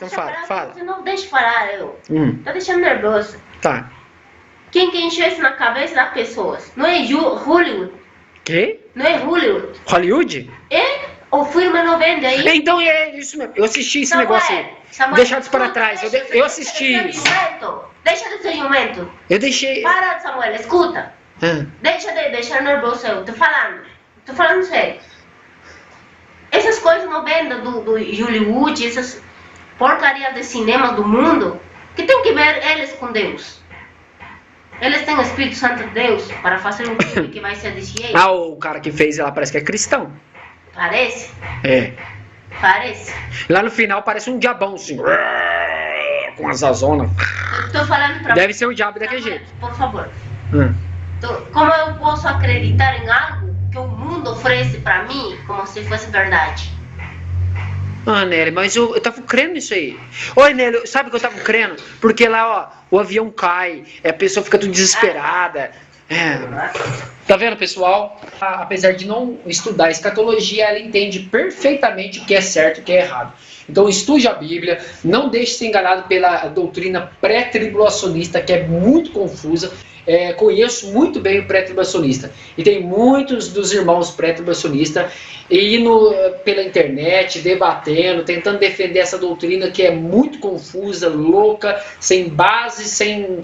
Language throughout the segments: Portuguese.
Então fala. Você não deixa falar, eu. Tá deixando nervoso. Tá. Quem que encheu isso na cabeça das pessoas? Não é Hollywood. Quê? Não é Hollywood. Hollywood? É? O filme não vende aí? Então é isso mesmo. Eu assisti esse negócio aí. Deixar isso para trás. Eu assisti isso. Deixa de ser jumento. Eu deixei. Para, Samuel, escuta. Deixa de deixar nervoso, eu tô falando sério. Essas coisas não vendem do Hollywood, essas porcarias de cinema do mundo, que tem que ver eles com Deus. Eles têm o Espírito Santo de Deus para fazer um filme que vai ser desse jeito. Ah, o cara que fez ela parece que é cristão. Parece? É. Parece. Lá no final parece um diabão assim. Com as azonas. Estou falando para Deve ser um diabo daquele jeito. Por favor. Como eu posso acreditar em algo que o mundo oferece para mim como se fosse verdade? Ah, Nelly, mas eu tava crendo nisso aí. Oi, Nelly, sabe o que eu tava crendo? Porque lá, ó, o avião cai, a pessoa fica tudo desesperada. Tá vendo, pessoal? Apesar de não estudar escatologia, ela entende perfeitamente o que é certo e o que é errado. Então estude a Bíblia, não deixe ser enganado pela doutrina pré-tribulacionista, que é muito confusa. Conheço muito bem o pré-tribulacionista. E tem muitos dos irmãos pré-tribulacionistas indo pela internet, debatendo, tentando defender essa doutrina que é muito confusa, louca, sem base, sem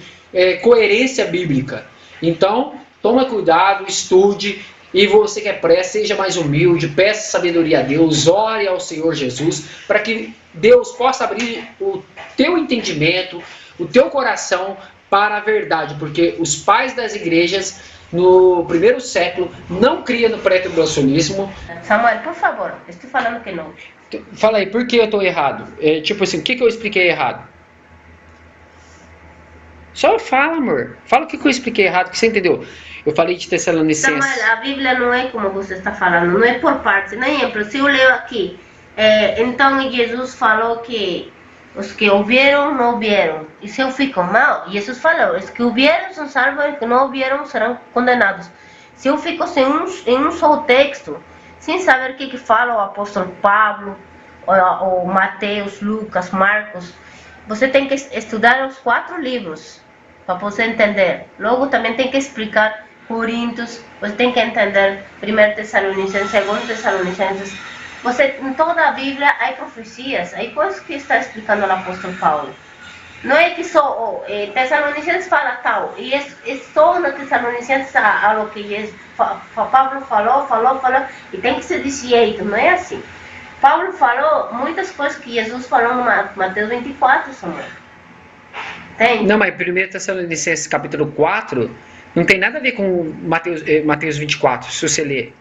coerência bíblica. Então, toma cuidado, estude, e você que é pré, seja mais humilde, peça sabedoria a Deus, ore ao Senhor Jesus, para que Deus possa abrir o teu entendimento, o teu coração para a verdade, porque os pais das igrejas no primeiro século não criam no pré-tribulacionismo. Samuel, por favor, estou falando que não. Fala aí, por que eu estou errado? Tipo assim, o que eu expliquei errado? Só fala, amor. Fala o que eu expliquei errado, que você entendeu. Eu falei de Tessalonicenses. Samuel, a Bíblia não é como você está falando, não é por partes. Por exemplo, se eu leio aqui, então Jesus falou que os que ouviram, não ouviram. E se eu fico mal, Jesus falou, os que ouviram são salvos, os que não ouviram serão condenados. Se eu fico em um só texto, sem saber o que fala o apóstolo Pablo, ou Mateus, Lucas, Marcos, você tem que estudar os 4 livros para você entender. Logo também tem que explicar Coríntios, você tem que entender 1 Tessalonicenses, 2 Tessalonicenses. Em toda a Bíblia há profecias, há coisas que está explicando o apóstolo Paulo. Não é que só Tessalonicenses fala tal, e é só na Tessalonicenses a o que Paulo falou, e tem que ser desse jeito, não é assim. Paulo falou muitas coisas que Jesus falou no Mateus 24, Samuel. Tem? Não, mas 1 Tessalonicenses capítulo 4 não tem nada a ver com Mateus 24, se você ler.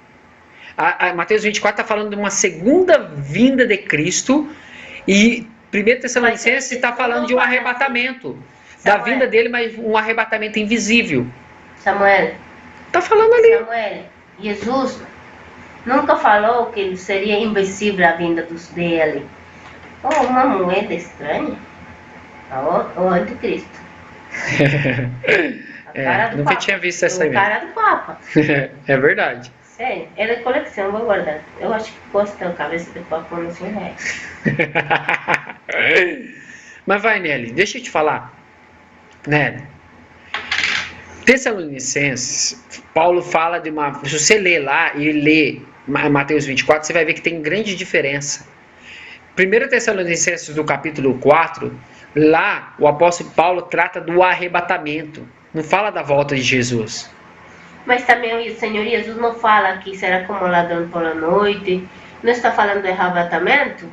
Mateus 24 está falando de uma segunda vinda de Cristo, e 1 Tessalonicenses está falando de um arrebatamento. Da vinda dele, mas um arrebatamento invisível. Samuel. Está falando ali. Samuel, Jesus nunca falou que seria invisível a vinda dele. Uma moeda estranha. O anticristo. Nunca Papa. Tinha visto essa aí. Cara do Papa. É verdade. Sério, é de coleção, vou guardar. Eu acho que custa a cabeça de Papa uns R$100. Mas vai, Nelly, deixa eu te falar. Nelly, Tessalonicenses, Paulo fala de uma... Se você ler lá e ler Mateus 24, você vai ver que tem grande diferença. 1 Tessalonicenses do capítulo 4, lá o apóstolo Paulo trata do arrebatamento. Não fala da volta de Jesus. Mas também o Senhor Jesus não fala que será como ladrão pela noite. Não está falando de arrebatamento?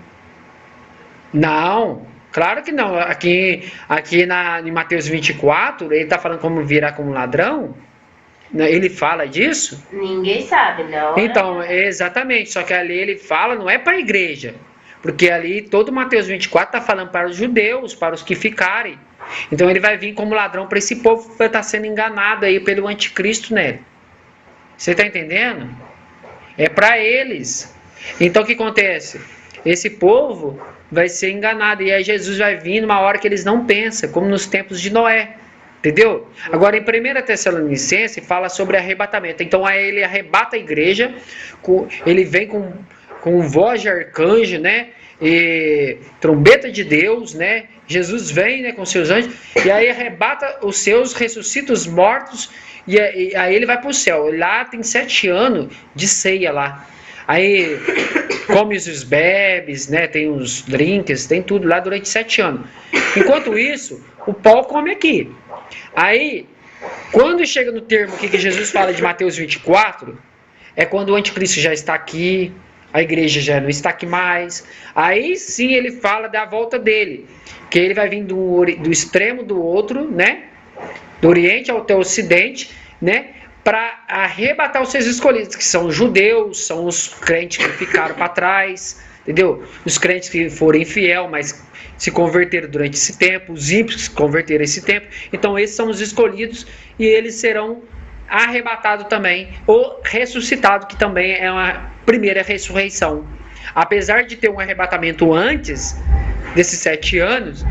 Não, claro que não. Aqui em Mateus 24, ele está falando como virá como ladrão. Ele fala disso? Ninguém sabe, não. Então, exatamente. Só que ali ele fala, não é para a igreja. Porque ali todo Mateus 24 está falando para os judeus, para os que ficarem. Então ele vai vir como ladrão para esse povo que vai estar sendo enganado aí pelo anticristo, né? Você está entendendo? É para eles. Então o que acontece? Esse povo vai ser enganado. E aí Jesus vai vir numa hora que eles não pensam, como nos tempos de Noé. Entendeu? Agora em 1 Tessalonicenses fala sobre arrebatamento. Então aí ele arrebata a igreja, ele vem com voz de arcanjo, né? e trombeta de Deus, né? Jesus vem, né, com seus anjos, e aí arrebata os seus, ressuscita os mortos, e aí ele vai para o céu. Lá tem 7 anos de ceia lá. Aí come os bebes, né? Tem os drinks, tem tudo lá durante 7 anos. Enquanto isso, o pau come aqui. Aí, quando chega no termo aqui que Jesus fala de Mateus 24, é quando o anticristo já está aqui, a igreja já não está aqui mais. Aí sim ele fala da volta dele, que ele vai vir do extremo do outro, né? Do Oriente até o Ocidente, né? Para arrebatar os seus escolhidos, que são os judeus, são os crentes que ficaram para trás, entendeu? Os crentes que foram infiel, mas se converteram durante esse tempo, os ímpios que se converteram esse tempo. Então esses são os escolhidos e eles serão arrebatados também, ou ressuscitados, que também é uma primeira ressurreição. Apesar de ter um arrebatamento antes desses 7 anos,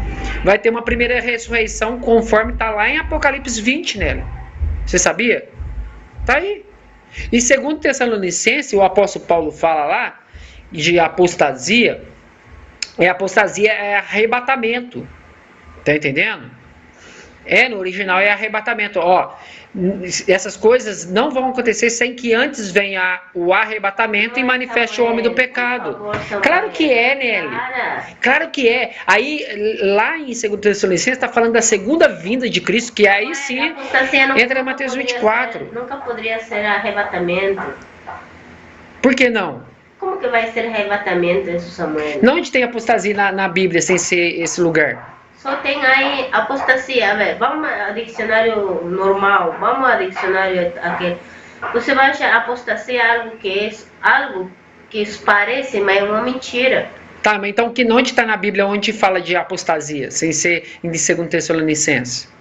vai ter uma primeira ressurreição conforme está lá em Apocalipse 20, né? Você sabia? Tá aí. E segundo Tessalonicenses, o apóstolo Paulo fala lá de apostasia. Apostasia é arrebatamento. Tá entendendo? No original é arrebatamento. Ó, essas coisas não vão acontecer sem que antes venha o arrebatamento e manifeste o homem do pecado. Claro que é, Nelly. Claro que é. Aí, lá em 2 Tessalonicenses, está falando da segunda vinda de Cristo, que aí sim entra em Mateus 24. Nunca poderia ser arrebatamento. Por que não? Como que vai ser arrebatamento, isso, Samuel? Não onde tem apostasia na Bíblia sem ser esse lugar? Só tem aí apostasia. A ver, vamos ao dicionário normal, vamos ao dicionário aqui. Você vai achar apostasia algo que parece, mas é uma mentira. Tá, mas então que onde está na Bíblia onde fala de apostasia, sem ser em 2 Tessalonicenses?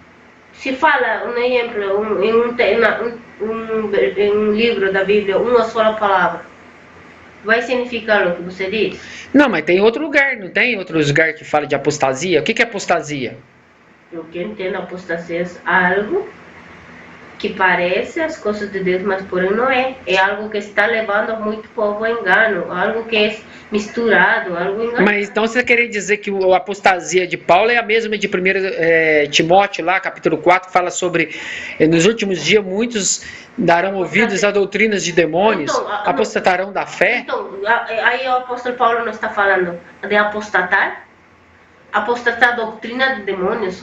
Se fala, um exemplo, em um livro da Bíblia, uma só palavra, vai significar o que você diz? Não, mas tem outro lugar, não tem outro lugar que fala de apostasia? O que é apostasia? O que eu entendo, apostasia é algo que parece as coisas de Deus, mas porém não é. É algo que está levando muito povo a engano, algo que é misturado, algo enganoso. Mas então você quer dizer que a apostasia de Paulo é a mesma de 1 Timóteo, lá, capítulo 4, que fala sobre, nos últimos dias, muitos darão ouvidos a doutrinas de demônios, então, apostatarão da fé? Então, aí o apóstolo Paulo não está falando de apostatar? Apostatar a doutrina de demônios?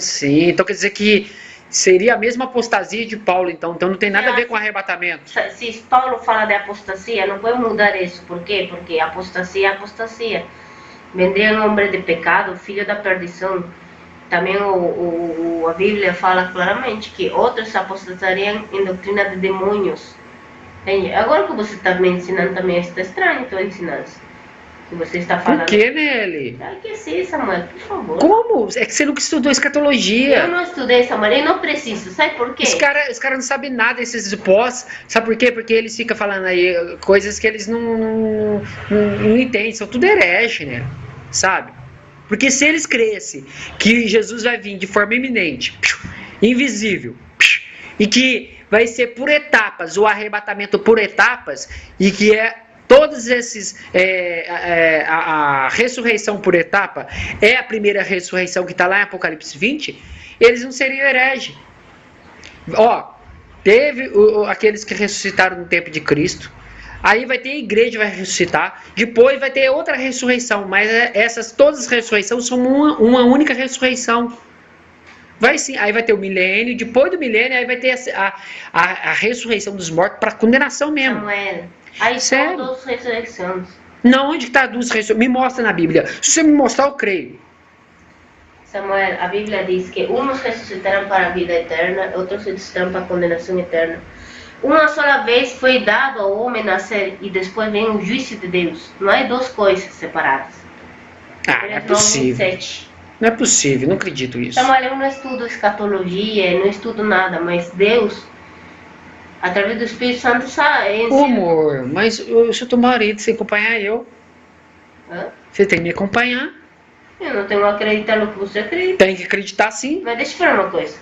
Sim. Então quer dizer que seria a mesma apostasia de Paulo, então não tem nada a ver com arrebatamento. Se Paulo fala de apostasia, não pode mudar isso. Por quê? Porque apostasia é apostasia. Vendria um homem de pecado, filho da perdição. Também a Bíblia fala claramente que outros apostatariam em doutrina de demônios. Entende? Agora que você está me ensinando também está estranho, estou ensinando. Que você está falando. Por que, Nelly? Claro que sim, Samuel, por favor. Como? É que você nunca estudou escatologia. Eu não estudei, Samuel, eu não preciso. Sabe por quê? Os caras não sabem nada, esses pós. Sabe por quê? Porque eles ficam falando aí coisas que eles não entendem. São tudo herege, né? Sabe? Porque se eles crescem que Jesus vai vir de forma iminente, invisível, e que vai ser por etapas, o arrebatamento por etapas, e que todos esses, a ressurreição por etapa é a primeira ressurreição que está lá em Apocalipse 20, eles não seriam herege. Teve aqueles que ressuscitaram no tempo de Cristo, aí vai ter a igreja que vai ressuscitar, depois vai ter outra ressurreição, mas todas as ressurreições são uma única ressurreição. Vai sim, aí vai ter o milênio, depois do milênio aí vai ter a ressurreição dos mortos para condenação mesmo. Samuel, aí são duas ressurreições. Não, onde está duas ressurreições? Me mostra na Bíblia. Se você me mostrar, eu creio. Samuel, a Bíblia diz que uns ressuscitarão para a vida eterna, outros ressuscitarão para a condenação eterna. Uma só vez foi dado ao homem nascer e depois vem o juízo de Deus. Não é duas coisas separadas. Não é possível. Não é possível, não acredito nisso. Samuel, eu não estudo escatologia, não estudo nada, mas Deus, através do Espírito Santo, sabe. Amor, mas eu sou teu marido, você acompanhar eu. Você tem que me acompanhar. Eu não tenho que acreditar no que você acredita. Tem que acreditar sim. Mas deixa eu falar uma coisa.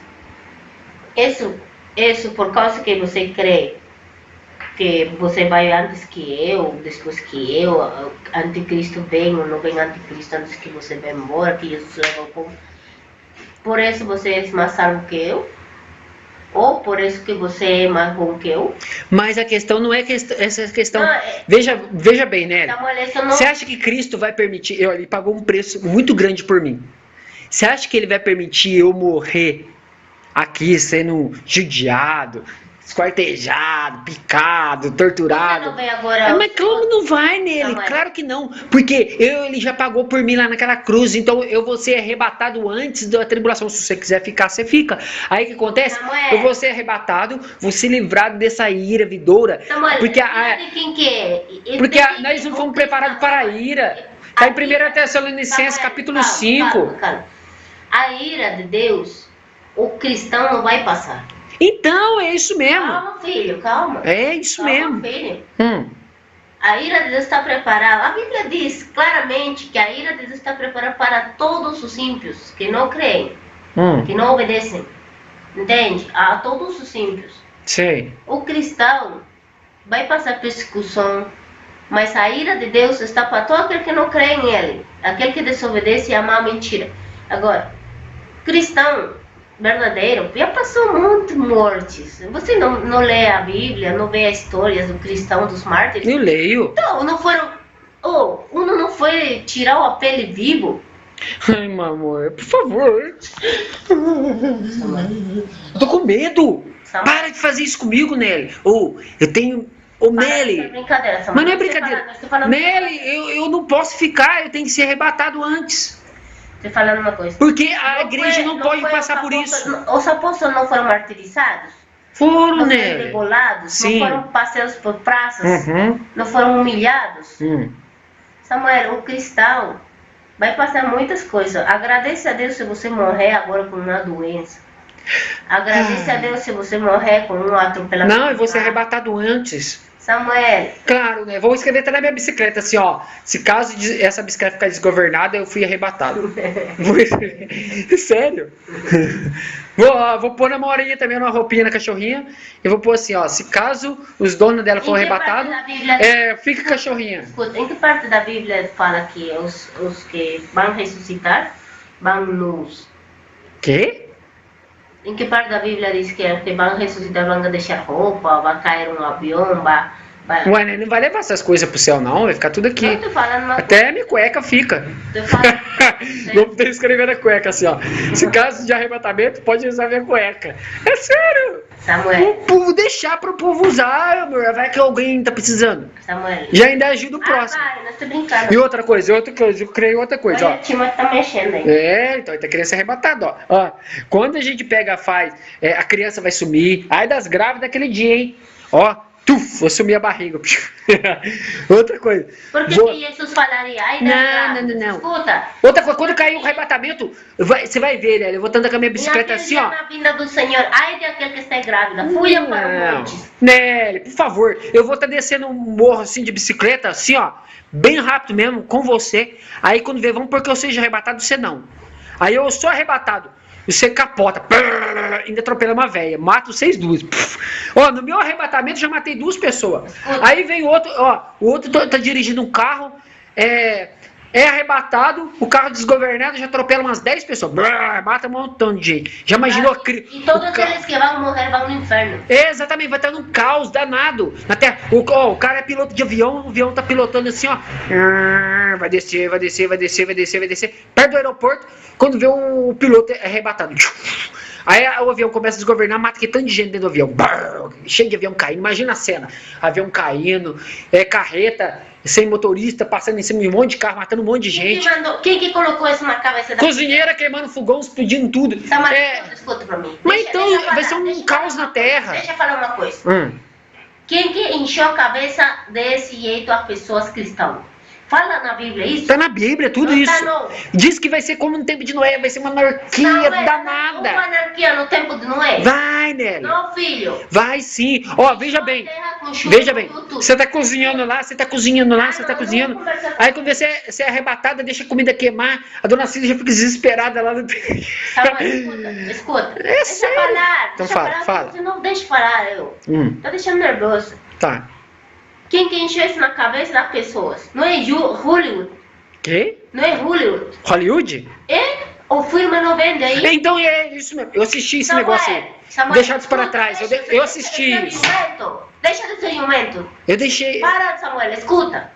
Isso por causa que você crê que você vai antes que eu, depois que eu, anticristo vem ou não vem anticristo antes que você vá embora, que Jesus leva o povo. Por isso você é mais salvo que eu? Ou por isso que você é mais bom que eu? Mas a questão não é essa questão. Não, Veja bem, né? Samuel, isso não... Você acha que Cristo vai permitir? Ele pagou um preço muito grande por mim. Você acha que ele vai permitir eu morrer aqui sendo judiado, esquartejado, picado, torturado? Você não vê agora Mas como não vai nele? Samuel. Claro que não. Porque ele já pagou por mim lá naquela cruz. Então eu vou ser arrebatado antes da tribulação. Se você quiser ficar, você fica. Aí o que acontece? Samuel. Eu vou ser arrebatado, vou ser livrado dessa ira vidoura. Samuel, Porque de quem que é? porque nós não fomos preparados para a ira. Está em 1 Tessalonicenses Samuel, capítulo 5. calma. A ira de Deus, o cristão não vai passar. Então, é isso mesmo. Calma, filho, calma. É isso Calma, mesmo. filho. Hum. A ira de Deus está preparada. A Bíblia diz claramente que a ira de Deus está preparada para todos os ímpios que não creem, que não obedecem. Entende? A todos os ímpios. Sei. O cristão vai passar persecução, mas a ira de Deus está para todo aquele que não crê em Ele, aquele que desobedece e ama a mentira. Agora, cristão verdadeiro já passou muitas mortes. Você não lê a Bíblia, não vê as histórias do cristão, dos mártires? Eu leio. Então, não foram... uno não foi tirar a pele vivo? Ai, meu amor, por favor. Eu tô com medo. Samuel. Para de fazer isso comigo, Nelly. Eu tenho... Nelly. É brincadeira, Samuel. Mas não é Você brincadeira. você falando- Nelly, eu não posso ficar. Eu tenho que ser arrebatado antes. Você falando uma coisa. Porque a igreja não pode foi passar os por isso. apóstolos- Os apóstolos não foram martirizados? Foram, Não foram Nelly. degolados? Sim. Não foram passeados por praças? Uhum. Não foram humilhados? Hum. Samuel, um cristão vai passar muitas coisas. Agradece a Deus se você morrer agora com uma doença. Agradeça a Deus se você morrer com um atropelamento. Não, eu vou ser arrebatado antes. Samuel, Claro, né? Vou escrever até na minha bicicleta assim, ó. Se caso essa bicicleta ficar desgovernada, eu fui arrebatado. Sério? Vou pôr na morinha também uma roupinha na cachorrinha. Eu vou pôr assim, ó. Se caso os donos dela for Em que arrebatados, parte da Bíblia- fica cachorrinha. escuta, em que parte da Bíblia fala que os que vão ressuscitar vão nus? Quê? Em que parte da Bíblia diz que os que vão ressuscitar vão deixar roupa, vai cair um avião, vai... Ué, né? Não vai levar essas coisas pro céu, não. Vai ficar tudo aqui. Não tô falando uma Até a minha cueca fica. Tô falando- Vou ter que escrever na cueca assim, ó. Se caso de arrebatamento, pode usar minha cueca. É sério. Samuel, Vou deixar pro povo usar, amor. Vai que alguém tá precisando. Samuel. Já ainda ajuda o próximo. Vai, nós tô brincando. E outra coisa, eu criei outra coisa, Olha, ó. o Timóteo tá mexendo aí. Então ele tá querendo ser arrebatado, ó. Quando a gente pega, a criança vai sumir. Ai das grávidas daquele dia, hein? Ó. Vou sumir a barriga. Outra coisa. Por que, Vou- que Jesus falaria? Ai, Não. Escuta. Outra coisa, quando cair o arrebatamento, você vai ver, né? Eu vou andando com a minha bicicleta assim, ó. Na vinda do Senhor, ai de aquele que está grávida, fuja para o monte. Nelly, por favor, eu vou estar descendo um morro assim de bicicleta, assim, ó, bem rápido mesmo, com você. Aí quando vê, vamos porque eu seja arrebatado, você não. Aí eu sou arrebatado, você capota, ainda atropela uma véia, mato vocês duas. Ó, no meu arrebatamento já matei 2 pessoas. Aí vem outro, ó, o outro tá dirigindo um carro, é arrebatado, o carro desgovernado já atropela umas 10 pessoas. Mata um montão de gente. Já imaginou E todos eles que vão morrer vão no inferno. Exatamente, vai estar num caos danado na Terra. O cara é piloto de avião, o avião tá pilotando assim, ó. Vai descer. Perto do aeroporto, quando vê o piloto é arrebatado. Aí o avião começa a desgovernar, mata que tanto de gente dentro do avião. Cheio de avião caindo. Imagina a cena. Avião caindo, carreta sem motorista, passando em cima de um monte de carro, matando um monte de gente. Quem que colocou isso na cabeça da Cozinheira queimando fogão, explodindo tudo. Samuel, escuta pra mim. Mas então vai ser um caos na Terra. Deixa eu falar uma coisa. Quem que encheu a cabeça desse jeito as pessoas cristãs? Fala na Bíblia isso? Tá na Bíblia, tudo Não isso. tá, não. Diz que vai ser como no tempo de Noé, vai ser uma anarquia danada. Uma anarquia no tempo de Noé? Vai, Nelly. Não, filho. Vai sim. Ó, veja bem. Veja bem. Você tá cozinhando lá, você tá cozinhando. Aí quando você é arrebatada, deixa a comida queimar. A dona Cida já fica desesperada lá no... Escuta. É Deixa sério. falar. Então Deixa fala, falar. fala. Você não deixa falar, eu. Tá deixando nervoso. Tá. Quem que encheu isso na cabeça das pessoas? Não é Hollywood. Que? Não é Hollywood. Hollywood? É o filme não vende aí. Então é isso mesmo. Eu assisti esse negócio aí. Deixar isso para trás. Eu assisti isso. Deixa de ser jumento. Eu deixei. Para, Samuel, escuta.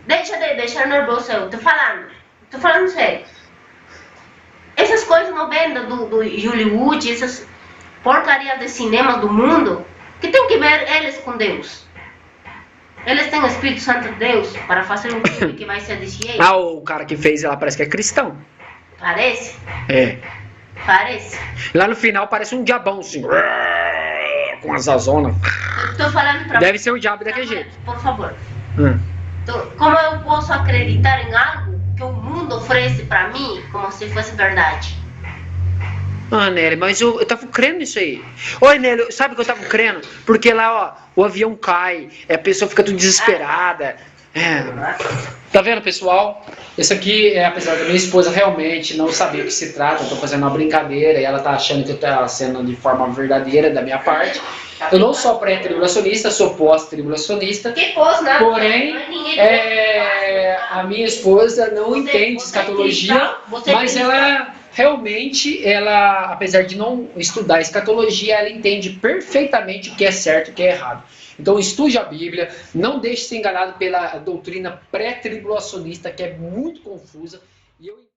Deixa de deixar nervoso eu. Tô falando sério. Essas coisas não vendem do Hollywood, essas porcarias de cinema do mundo, que tem que ver eles com Deus. Eles têm o Espírito Santo de Deus para fazer um filme que vai ser desse jeito. Ah, o cara que fez ela parece que é cristão. Parece? É. Parece. Lá no final parece um diabão, assim. Com as azonas. Estou falando para Deve ser o diabo daquele jeito. Por favor. Como eu posso acreditar em algo que o mundo oferece para mim como se fosse verdade? Ah, Nery, mas eu tava crendo nisso aí. Oi, Nery, sabe o que eu tava crendo? Porque lá, ó, o avião cai, a pessoa fica tudo desesperada. Tá vendo, pessoal? Esse aqui apesar da minha esposa realmente não saber o que se trata, eu tô fazendo uma brincadeira e ela tá achando que tá sendo de forma verdadeira da minha parte. Eu não sou pré-tribulacionista, sou pós-tribulacionista. Porém, a minha esposa não entende escatologia, mas ela realmente, apesar de não estudar escatologia, ela entende perfeitamente o que é certo e o que é errado. Então estude a Bíblia, não deixe ser enganado pela doutrina pré-tribulacionista, que é muito confusa.